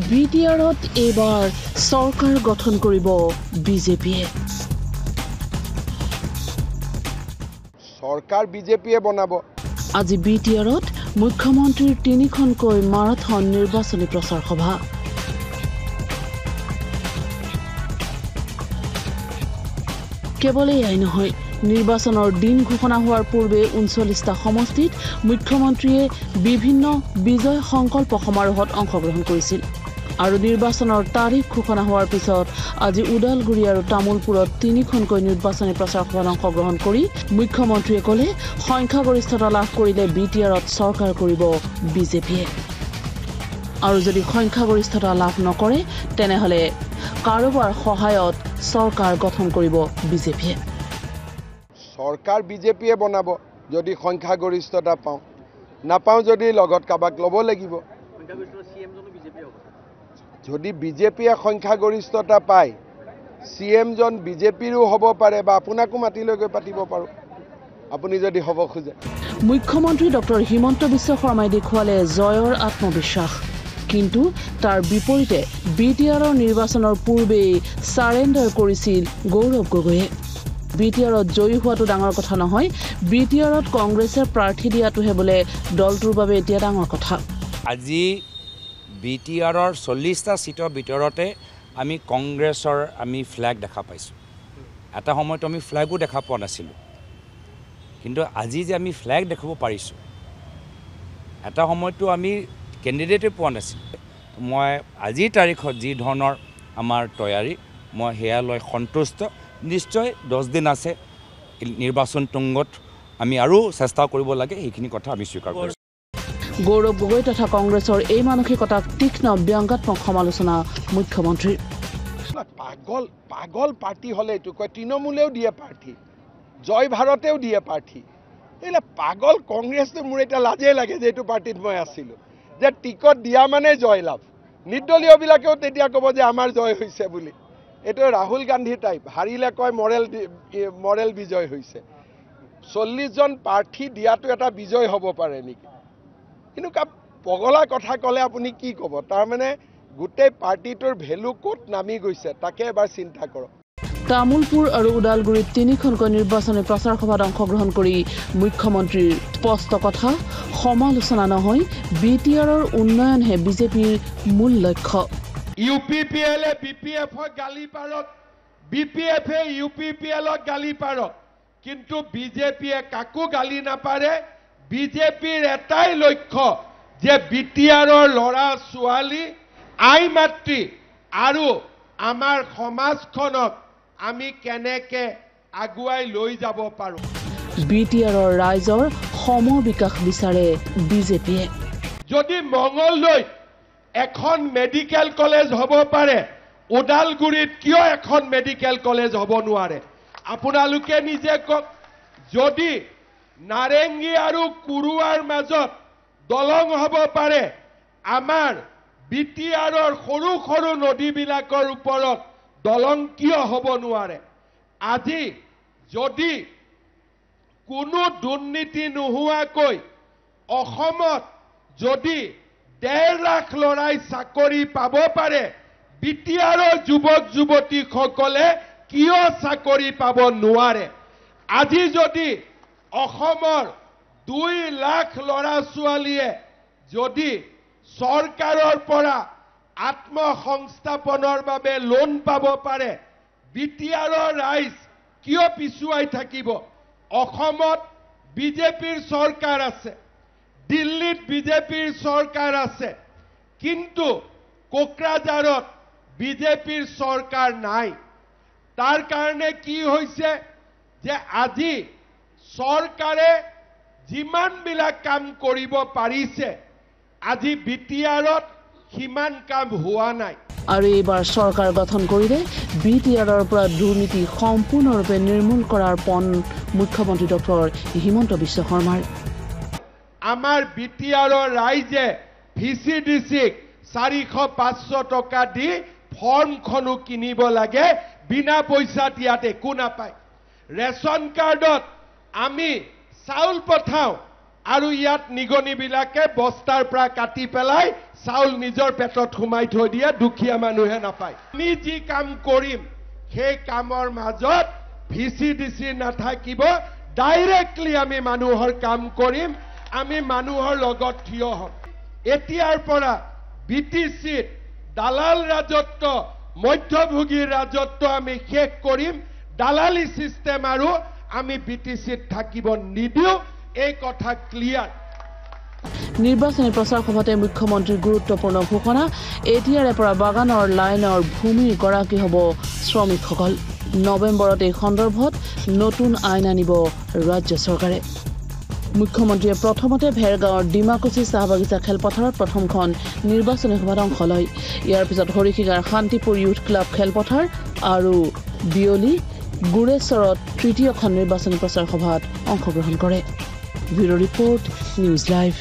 বিটিআৰত এইবাৰ চৰকাৰ গঠন কৰিব বিজেপিয়ে। সৰকাৰ বিজেপিয়ে বনাব। আজি বিটিআৰত মুখ্যমন্ত্ৰীৰ 3খনকৈ মাৰাথন নিৰ্বাচনী প্ৰচাৰ সভা। কেৱল এয়াই নহয়, নিৰ্বাচনৰ দিন ঘোষণা হোৱাৰ পূৰ্বে 39টা সমষ্টিত মুখ্যমন্ত্ৰীয়ে বিভিন্ন বিজয় সংকল্প সমাৰোহত অংশগ্ৰহণ কৰিছিল। আৰু নিৰ্বাচনৰ তাৰিখ ঘোষণা হোৱাৰ পিছত আজি ওদালগুৰি আৰু তামুলপুৰত 3খনকৈ নিৰ্বাচনী প্ৰচাৰ সভাত অংশগ্ৰহণ কৰি মুখ্যমন্ত্ৰীয়ে ক'লে সংখ্যাগৰিষ্ঠতা লাভ কৰিলে বিটিআৰত চৰকাৰ কৰিব বিজেপিয়ে। আৰু যদি সংখ্যাগৰিষ্ঠতা লাভ নকৰে তেনেহলে কাৰোবাৰ সহায়ত চৰকাৰ গঠন কৰিব বিজেপিয়ে। সরকার বিজেপিয়ে বনাব যদি সংখ্যাগরিষ্ঠতা পাও, নাপাও যদি লগত কাবাক লব লাগিব। যদি বিজেপিয়ে সংখ্যাগরিষ্ঠতা পায়, সিএম জন বিজেপিৰো হ'ব পাৰে বা আপোনাকো মাতি লৈ গৈ পাতিব পাৰো, আপুনি যদি হ'ব খোজে। মুখ্যমন্ত্ৰী ডক্টৰ হিমন্ত বিশ্ব শৰ্মাই দেখুৱালে জয়ৰ আত্মবিশ্বাস, কিন্তু তাৰ বিপৰীতে বিটিআৰৰ নিৰ্বাচনৰ পূৰ্বেই সাৰেণ্ডাৰ কৰিছিল গৌৰৱ গগৈয়ে। বিটিআৰত জয়ী হোৱাটো ডাঙৰ কথা নহয়, বিটিআৰত কংগ্ৰেছে প্ৰাৰ্থী দিয়াটোহে বোলে দলটোৰ বাবে এতিয়া ডাঙৰ কথা। আজি বিটিআৰৰ 40টা সিটৰ ভিতৰতে আমি কংগ্ৰেছৰ ফ্লেগ দেখা পাইছোঁ। এটা সময়ত আমি ফ্লেগো দেখা পোৱা নাছিলোঁ, কিন্তু আজি যে আমি ফ্লেগ দেখাব পাৰিছোঁ, এটা সময়তো আমি কেণ্ডিডেটে পোৱা নাছিলোঁ। মই আজিৰ তাৰিখত যি ধৰণৰ আমাৰ তৈয়াৰী, মই সেয়া লৈ সন্তুষ্ট। নিশ্চয় 10 দিন আছে নিৰ্বাচন তুংগত, আমি আৰু চেষ্টা কৰিব লাগে, সেইখিনি কথা আমি স্বীকাৰ কৰিছোঁ। গৌৰৱ গগৈ তথা কংগ্ৰেছৰ এই মানসিকতাক তীক্ষ্ণ ব্যংগাত্মক সমালোচনা মুখ্যমন্ত্ৰীৰ। পাগল পাগল পাৰ্টি হলে এইটো কয়, তৃণমূলেও দিয়ে প্ৰাৰ্থী, জয় ভাৰতেও দিয়ে প্ৰাৰ্থী। এইলে পাগল কংগ্ৰেছটো মোৰ এটা লাজে লাগে যে এইটো পাৰ্টিত মই আছিলোঁ, যে টিকট দিয়া মানে জয় লাভ। নিৰ্দলীয়বিলাকেও তেতিয়া ক'ব যে আমাৰ জয় হৈছে বুলি। এইটো ৰাহুল গান্ধী টাইপ, হাৰিলে কয় মৰেল বিজয় হৈছে। 40 জন প্ৰাৰ্থী দিয়াটো এটা বিজয় হ'ব পাৰে নেকি? কিন্তু পগলা কথা ক'লে আপুনি কি ক'ব? তাৰমানে গোটেই পাৰ্টিটোৰ ভেলু ক'ত নামি গৈছে তাকে এবাৰ চিন্তা কৰক। তামুলপুৰ আৰু ওদালগুৰিত 3খনকৈ নিৰ্বাচনী প্ৰচাৰ সভাত অংশগ্ৰহণ কৰি মুখ্যমন্ত্ৰীৰ স্পষ্ট কথা, সমালোচনা নহয়, বিটিআৰৰ উন্নয়নহে বিজেপিৰ মূল লক্ষ্য। ইউপিপিএলে বিপিএফক গালি পাৰক, বিপিএফে ইউপিপিএলক গালি পাৰক, কিন্তু বিজেপিয়ে কাকো গালি নাপাৰে। বিজেপিৰ এটাই লক্ষ্য যে বিটিআৰৰ ল'ৰা ছোৱালী, আই মাতৃ আৰু আমাৰ সমাজখনক আমি কেনেকে আগুৱাই লৈ যাব পাৰোঁ। বিটিআৰৰ ৰাইজৰ সমবিকাশ বিচাৰে বিজেপিয়ে। যদি মঙলদৈত এখন মেডিকেল কলেজ হ'ব পাৰে, ওদালগুৰিত কিয় এখন মেডিকেল কলেজ হ'ব নোৱাৰে? আপোনালোকে নিজে কওক। যদি নাৰেংগী আৰু কুৰুৱাৰ মাজত দলং হ'ব পাৰে, আমাৰ বিটিআৰৰ সৰু সৰু নদীবিলাকৰ ওপৰত দলং কিয় হ'ব নোৱাৰে? আজি যদি কোনো দুৰ্নীতি নোহোৱাকৈ অসমত যদি 1.5 লাখ ল'ৰাই চাকৰি পাব পাৰে, বিটিআৰৰ যুৱক যুৱতীসকলে কিয় চাকৰি পাব নোৱাৰে? আজি যদি অসমৰ 2 লাখ ল'ৰা ছোৱালীয়ে যদি চৰকাৰৰ পৰা আত্মসংস্থাপনৰ বাবে লোন পাব পাৰে, বিটিআৰৰ ৰাইজ কিয় পিছুৱাই থাকিব? অসমত বিজেপিৰ চৰকাৰ আছে, দিল্লীত বিজেপিৰ চৰকাৰ আছে, কিন্তু কোকৰাঝাৰত বিজেপিৰ চৰকাৰ নাই। তাৰ কাৰণে কি হৈছে যে আজি চৰকাৰে যিমানবিলাক কাম কৰিব পাৰিছে, আজি বিটিআৰত সিমান কাম হোৱা নাই। আৰু এইবাৰ চৰকাৰ গঠন কৰিলে বিটিআৰৰ পৰা দুৰ্নীতি সম্পূৰ্ণৰূপে নিৰ্মূল কৰাৰ পণ মুখ্যমন্ত্ৰী ডক্টৰ হিমন্ত বিশ্ব শৰ্মাৰ। আমাৰ বিটিআৰৰ ৰাইজে ভিচিডিচিক 400-500 টকা দি ফৰ্মখনো কিনিব লাগে, বিনা পইচাত ইয়াত একো নাপায়। ৰেচন কাৰ্ডত আমি চাউল পঠাওঁ, আৰু ইয়াত নিগনিবিলাকে বস্তাৰ পৰা কাটি পেলাই চাউল নিজৰ পেটত সোমাই থৈ দিয়ে, দুখীয়া মানুহে নাপায়। আমি যি কাম কৰিম সেই কামৰ মাজত VCDC নাথাকিব, ডাইৰেক্টলি আমি মানুহৰ কাম কৰিম, আমি মানুহৰ লগত থিয় হ'ম। এতিয়াৰ পৰা BTCত দালাল ৰাজত্ব, মধ্যভোগীৰ ৰাজত্ব আমি শেষ কৰিম, দালালি চিষ্টেম আৰু আমি BTCত থাকিব নিদিওঁ, এই কথা ক্লিয়াৰ। নিৰ্বাচনী প্ৰচাৰ সভাতে মুখ্যমন্ত্ৰীৰ গুৰুত্বপূৰ্ণ ঘোষণা, এতিয়াৰে পৰা বাগানৰ লাইনৰ ভূমিৰ গৰাকী হ'ব শ্ৰমিকসকল। নৱেম্বৰত এই সন্দৰ্ভত নতুন আইন আনিব ৰাজ্য চৰকাৰে। মুখ্যমন্ত্ৰীয়ে প্ৰথমতে ভেৰগাঁৱৰ ডিমাকুচি চাহ বাগিচা খেলপথাৰত প্ৰথমখন নিৰ্বাচনী সভাত অংশ লয়। ইয়াৰ পিছত হৰিশিঙাৰ শান্তিপুৰ ইউথ ক্লাব খেলপথাৰ আৰু বিয়লি গুৰেশ্বৰত তৃতীয়খন নিৰ্বাচনী প্ৰচাৰ সভাত অংশগ্ৰহণ কৰে। Bureau' report, news live.